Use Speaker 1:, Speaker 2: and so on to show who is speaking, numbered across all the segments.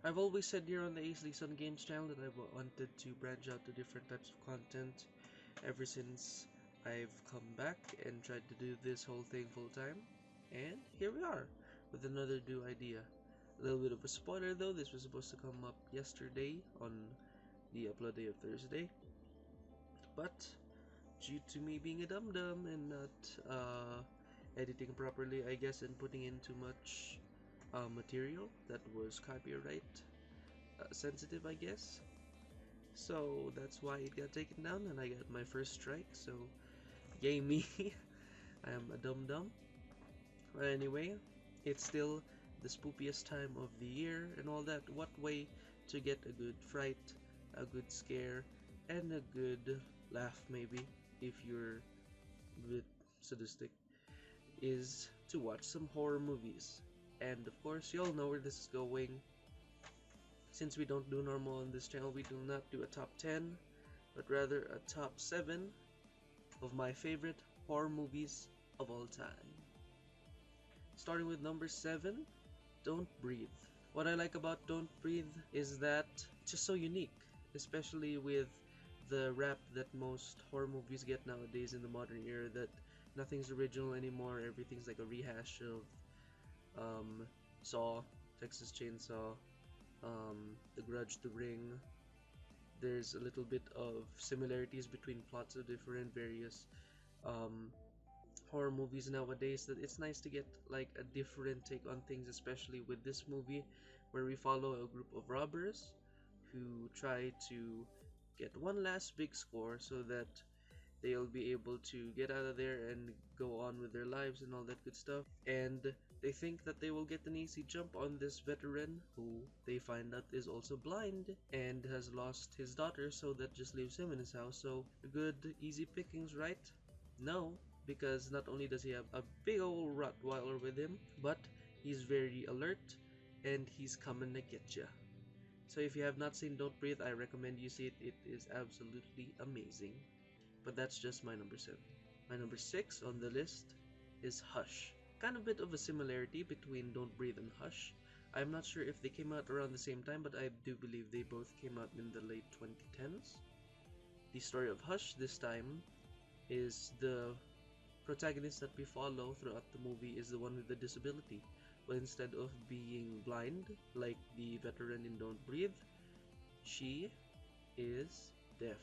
Speaker 1: I've always said here on the Ace Sun Games channel that I wanted to branch out to different types of content ever since I've come back and tried to do this whole thing full time. And here we are with another new idea. A little bit of a spoiler though, this was supposed to come up yesterday on the upload day of Thursday. But due to me being a dum-dum and not editing properly, I guess, and putting in too much material that was copyright sensitive, I guess. So that's why it got taken down and I got my first strike, so yay me. I am a dum-dum. But anyway, it's still the spookiest time of the year and all that. What way to get a good fright, a good scare, and a good laugh maybe, if you're a bit sadistic, is to watch some horror movies. And of course, you all know where this is going. Since we don't do normal on this channel, we do not do a top 10, but rather a top 7 of my favorite horror movies of all time. Starting with number 7, Don't Breathe. What I like about Don't Breathe is that it's just so unique, especially with the rap that most horror movies get nowadays in the modern era, that nothing's original anymore, everything's like a rehash of Saw, Texas Chainsaw, The Grudge, The Ring. There's a little bit of similarities between plots of different various horror movies nowadays, that it's nice to get like a different take on things, especially with this movie where we follow a group of robbers who try to get one last big score so that they'll be able to get out of there and go on with their lives and all that good stuff. And they think that they will get an easy jump on this veteran who they find out is also blind and has lost his daughter, so that just leaves him in his house. So good easy pickings, right? No, because not only does he have a big old Rottweiler with him, but he's very alert and he's coming to get ya. So if you have not seen Don't Breathe, I recommend you see it. It is absolutely amazing. But that's just my number 7. My number 6 on the list is Hush. Kind of bit of a similarity between Don't Breathe and Hush. I'm not sure if they came out around the same time, but I do believe they both came out in the late 2010s. The story of Hush this time is the protagonist that we follow throughout the movie is the one with the disability. But instead of being blind like the veteran in Don't Breathe, she is deaf.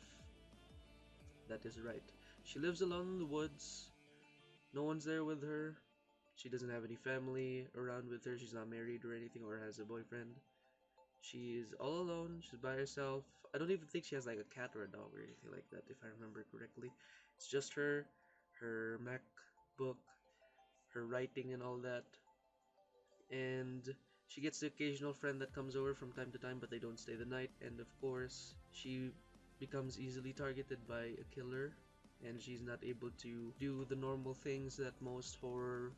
Speaker 1: That is right. She lives alone in the woods. No one's there with her. She doesn't have any family around with her. She's not married or anything or has a boyfriend. She is all alone. She's by herself. I don't even think she has like a cat or a dog or anything like that, if I remember correctly. It's just her, her MacBook, her writing and all that. And she gets the occasional friend that comes over from time to time, but they don't stay the night. And of course, she becomes easily targeted by a killer, and she's not able to do the normal things that most horror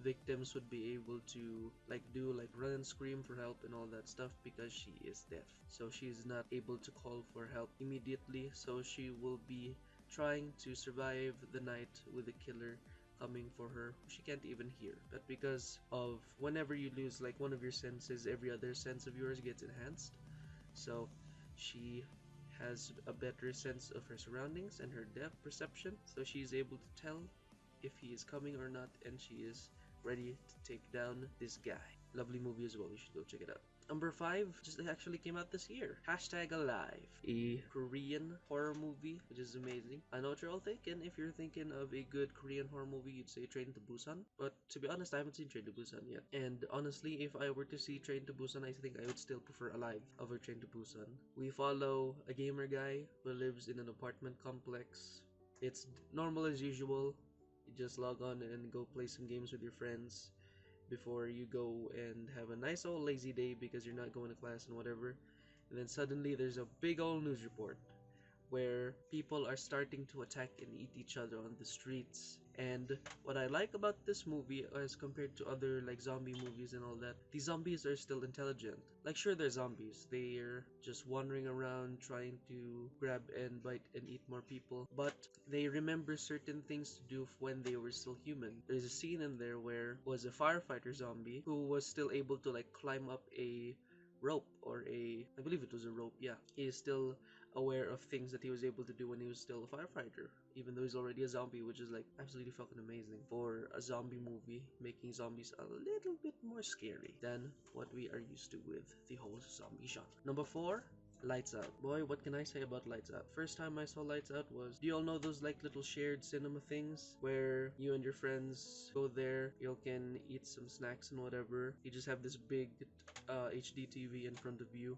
Speaker 1: victims would be able to do, like run and scream for help and all that stuff, because she is deaf. So she's not able to call for help immediately, so she will be trying to survive the night with a killer coming for her who she can't even hear. But because of whenever you lose like one of your senses, every other sense of yours gets enhanced, so she has a better sense of her surroundings and her depth perception, so she's able to tell if he is coming or not, and she is ready to take down this guy. Lovely movie as well, you should go check it out. Number 5 just actually came out this year. #Alive, a Korean horror movie, which is amazing. I know what you're all thinking. If you're thinking of a good Korean horror movie, you'd say Train to Busan. But to be honest, I haven't seen Train to Busan yet. And honestly, if I were to see Train to Busan, I think I would still prefer Alive over Train to Busan. We follow a gamer guy who lives in an apartment complex. It's normal as usual. You just log on and go play some games with your friends before you go and have a nice old lazy day because you're not going to class and whatever. And then suddenly there's a big old news report where people are starting to attack and eat each other on the streets. And what I like about this movie as compared to other like zombie movies and all that, the zombies are still intelligent. Like sure, they're zombies, they're just wandering around trying to grab and bite and eat more people, but they remember certain things to do when they were still human. There's a scene in there where was a firefighter zombie who was still able to like climb up a rope or or I believe it was a rope. Yeah, he is still aware of things that he was able to do when he was still a firefighter, even though he's already a zombie, which is like absolutely fucking amazing for a zombie movie, making zombies a little bit more scary than what we are used to with the whole zombie genre. Number 4, Lights Out. Boy, what can I say about Lights Out? First time I saw Lights Out was, do you all know those like little shared cinema things where you and your friends go there, you all can eat some snacks and whatever. You just have this big HD TV in front of you,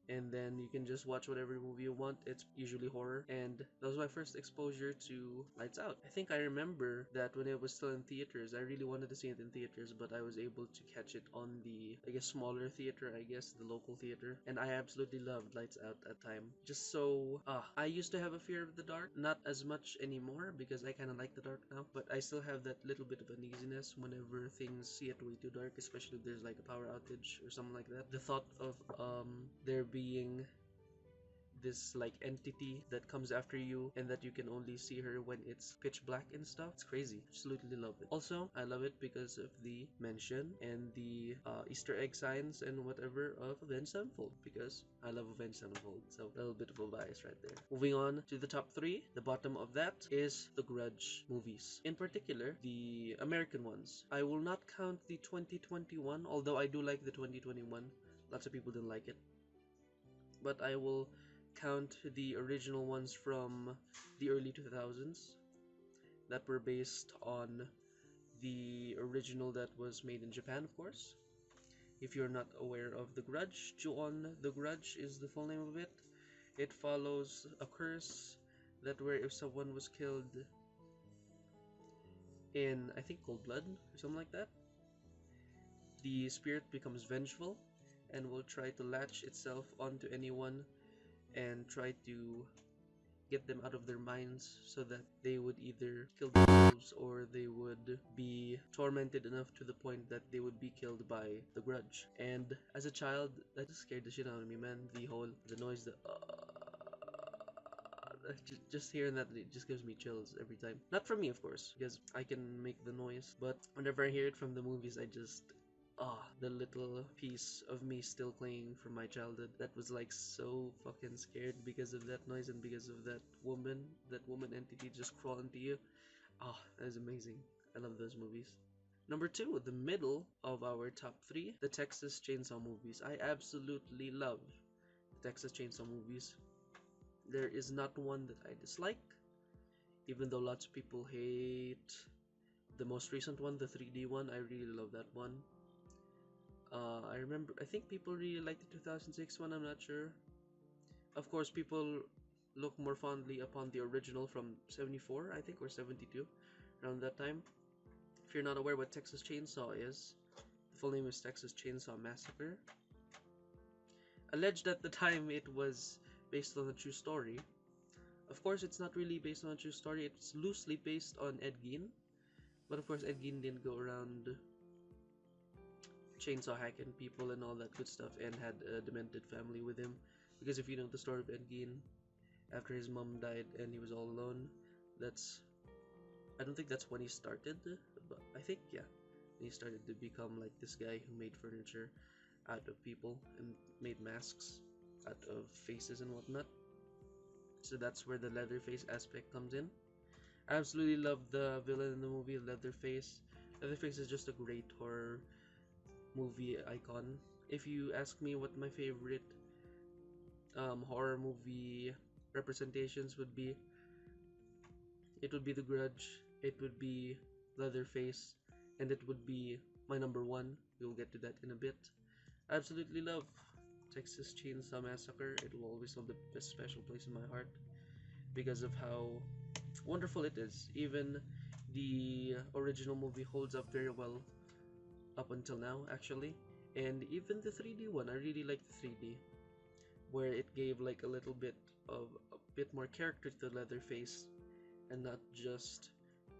Speaker 1: and then you can just watch whatever movie you want. It's usually horror, and that was my first exposure to Lights Out. I think I remember that when it was still in theaters, I really wanted to see it in theaters, but I was able to catch it on the, I guess, smaller theater, I guess, the local theater, and I absolutely loved Lights Out at the time. Just so, I used to have a fear of the dark, not as much anymore, because I kind of like the dark now, but I still have that little bit of uneasiness whenever things get way too dark, especially if there's like a power outage or something like that. The thought of there being this like entity that comes after you and that you can only see her when it's pitch black and stuff. It's crazy. Absolutely love it. Also, I love it because of the mention and the Easter egg signs and whatever of Avenged Sevenfold, because I love Avenged Sevenfold. So a little bit of a bias right there. Moving on to the top 3. The bottom of that is the Grudge movies. In particular, the American ones. I will not count the 2021, although I do like the 2021. Lots of people didn't like it. But I will count the original ones from the early 2000s that were based on the original that was made in Japan, of course. If you're not aware of The Grudge, Ju-on the Grudge is the full name of it. It follows a curse that where if someone was killed in, I think, cold blood or something like that, the spirit becomes vengeful and will try to latch itself onto anyone and try to get them out of their minds so that they would either kill themselves or they would be tormented enough to the point that they would be killed by the Grudge. And as a child, that just scared the shit out of me, man. The noise, just hearing that, it just gives me chills every time. Not from me, of course, because I can make the noise, but whenever I hear it from the movies, I just the little piece of me still clinging from my childhood that was like so fucking scared because of that noise and because of that woman entity just crawling to you. That is amazing. I love those movies. Number 2, the middle of our top 3, the Texas Chainsaw movies. I absolutely love the Texas Chainsaw movies. There is not one that I dislike, even though lots of people hate the most recent one, the 3D one. I really love that one. I think people really like the 2006 one, I'm not sure. Of course, people look more fondly upon the original from 74, I think, or 72, around that time. If you're not aware what Texas Chainsaw is, the full name is Texas Chainsaw Massacre. Alleged at the time it was based on a true story. Of course, it's not really based on a true story, it's loosely based on Ed Gein. But of course, Ed Gein didn't go around chainsaw hacking people and all that good stuff and had a demented family with him, because if you know the story of Ed Gein, after his mom died and he was all alone, I don't think that's when he started, but I think, yeah, he started to become like this guy who made furniture out of people and made masks out of faces and whatnot. So that's where the Leatherface aspect comes in. I absolutely love the villain in the movie, Leatherface. Leatherface is just a great horror movie icon. If you ask me what my favorite horror movie representations would be, it would be The Grudge, it would be Leatherface, and it would be my number 1. We'll get to that in a bit. I absolutely love Texas Chainsaw Massacre. It will always hold a special place in my heart because of how wonderful it is. Even the original movie holds up very well up until now, actually. And even the 3D one, I really like the 3D, where it gave like a little bit of a bit more character to Leatherface and not just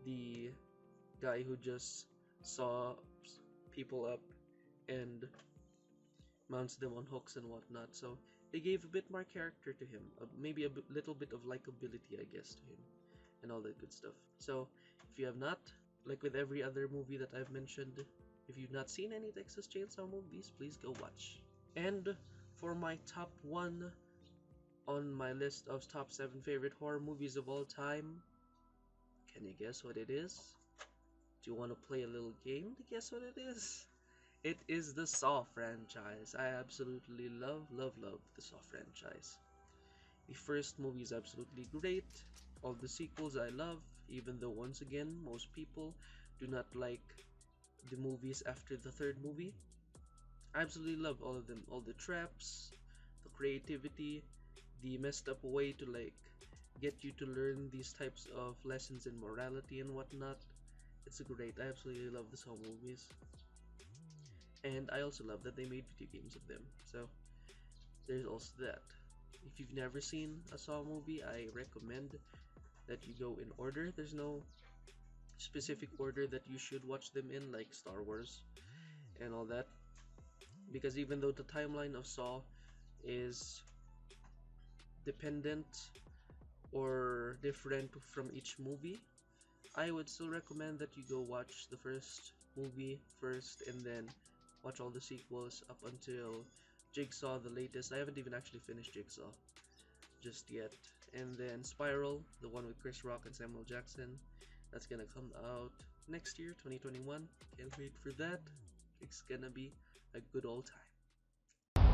Speaker 1: the guy who just saw people up and mounts them on hooks and whatnot. So they gave a bit more character to him, maybe a little bit of likability, I guess, to him, and all that good stuff. So if you have not, like with every other movie that I've mentioned, if you've not seen any Texas Chainsaw movies, please go watch. And For my top 1 on my list of top 7 favorite horror movies of all time, can you guess what it is? Do you want to play a little game to guess what it is? It is the Saw franchise. I absolutely love the Saw franchise. The first movie is absolutely great. All the sequels I love, even though once again, most people do not like the movies after the third movie. I absolutely love all of them. All the traps, the creativity, the messed up way to like get you to learn these types of lessons in morality and whatnot. It's great. I absolutely love the Saw movies. And I also love that they made video games of them. So there's also that. If you've never seen a Saw movie, I recommend that you go in order. There's no specific order that you should watch them in, like Star Wars and all that. Because even though the timeline of Saw is dependent or different from each movie, I would still recommend that you go watch the first movie first and then watch all the sequels up until Jigsaw, the latest. I haven't even actually finished Jigsaw just yet. And then Spiral, the one with Chris Rock and Samuel Jackson, that's gonna come out next year, 2021. Can't wait for that. It's gonna be a good old time.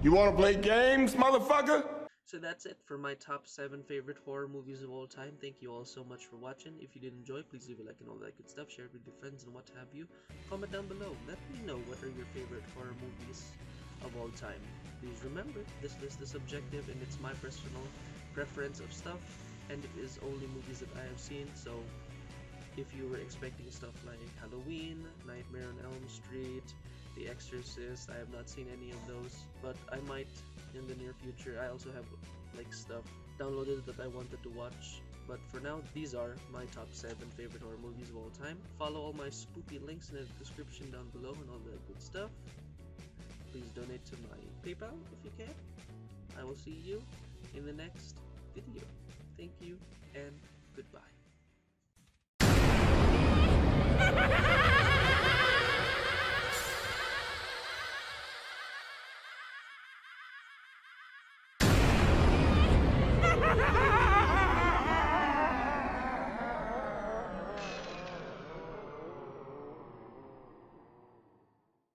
Speaker 2: You wanna play games, motherfucker?
Speaker 1: So that's it for my top 7 favorite horror movies of all time. Thank you all so much for watching. If you did enjoy, please leave a like and all that good stuff. Share it with your friends and what have you. Comment down below. Let me know what are your favorite horror movies of all time. Please remember, this list is subjective and it's my personal preference of stuff, and it is only movies that I have seen. So if you were expecting stuff like Halloween, Nightmare on Elm Street, The Exorcist, I have not seen any of those, but I might in the near future. I also have like stuff downloaded that I wanted to watch, but for now, these are my top 7 favorite horror movies of all time. Follow all my Spoopy links in the description down below and all that good stuff. Please donate to my PayPal if you can. I will see you in the next video. Thank you, and